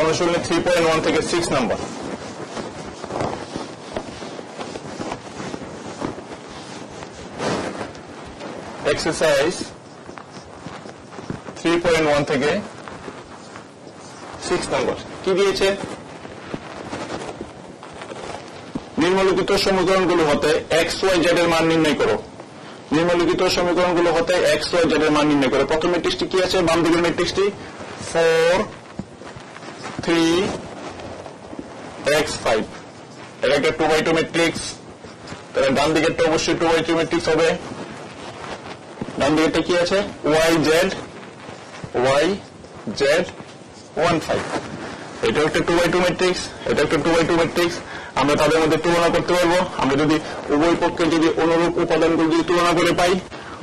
অনুশীলনী 3.1 থেকে 6 নাম্বার। এক্সারসাইজ 3.1 থেকে 6 নাম্বার কি দিয়েছে? নিম্নলিখিত সমীকরণগুলো হতে XYZ এর মান নির্ণয় করো। নিম্নলিখিত সমীকরণগুলো হতে XYZ এর মান নির্ণয় করো। প্রথম ম্যাট্রিক্সটি কি আছে? বাম দিকের ম্যাট্রিক্সটি 4 3 x5, এটা একটা 2/2 ম্যাট্রিক্স। তাহলে ডান দিকেরটা অবশ্যই 2/2 ম্যাট্রিক্স হবে। ডান দিকেরটা কি আছে? YZ 1 5। এটা একটা 2/2 ম্যাট্রিক্স, এটা একটা 2/2 ম্যাট্রিক্স। আমরা তাদের মধ্যে তুলনা করতে পারবো। আমরা যদি উভয় পক্ষে যদি অনুরূপ উপাদানগুলো যদি তুলনা করে পাই,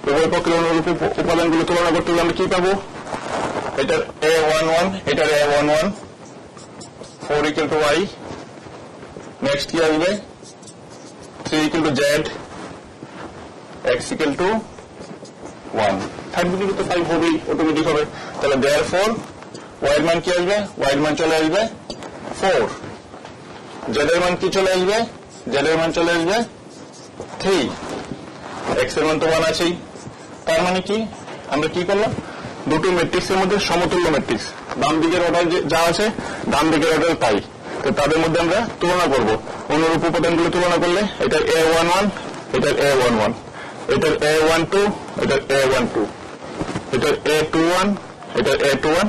উভয় পক্ষের অনুরূপ উপাদানগুলো তুলনা করতে হলে আমরা কি পাবো? এটার A11, এটার A11, 4 equal to y, next কি আসবে? 3 equal to z, x equal to 1। Third বিন্দু তো 5 হবেই, অটোমেটিক হবে। তাহলে therefore y এর মান কি আসবে? y এর মান চলে আসবে 4। z এর মান কি চলে আসবে? z এর মান চলে আসবে 3। x এর মান তো 1 আছেই। তার মানে কি আমরা কি করলাম? দুটো ম্যাট্রিক্সের মধ্যে সমতুল্য ম্যাট্রিক্স, বাম দিকের অর্ডার যা আছে ডান দিকের অর্ডার তাই, তো তাদের মধ্যে আমরা তুলনা করব। অনুরূপ উপাদানগুলো তুলনা করলে এটার A11, এটার A11, এটার A12, এটার A12, এটার A21, এটার A21।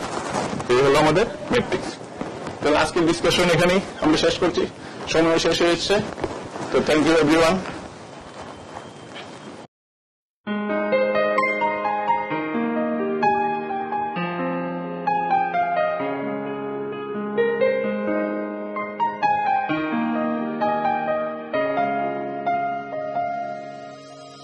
এই হলো আমাদের ম্যাট্রিক্স। তাহলে আজকের ডিসকাশন এখানেই আমরা শেষ করছি, সময় শেষ হয়ে যাচ্ছে। তো থ্যাংক ইউ এভরিওয়ান।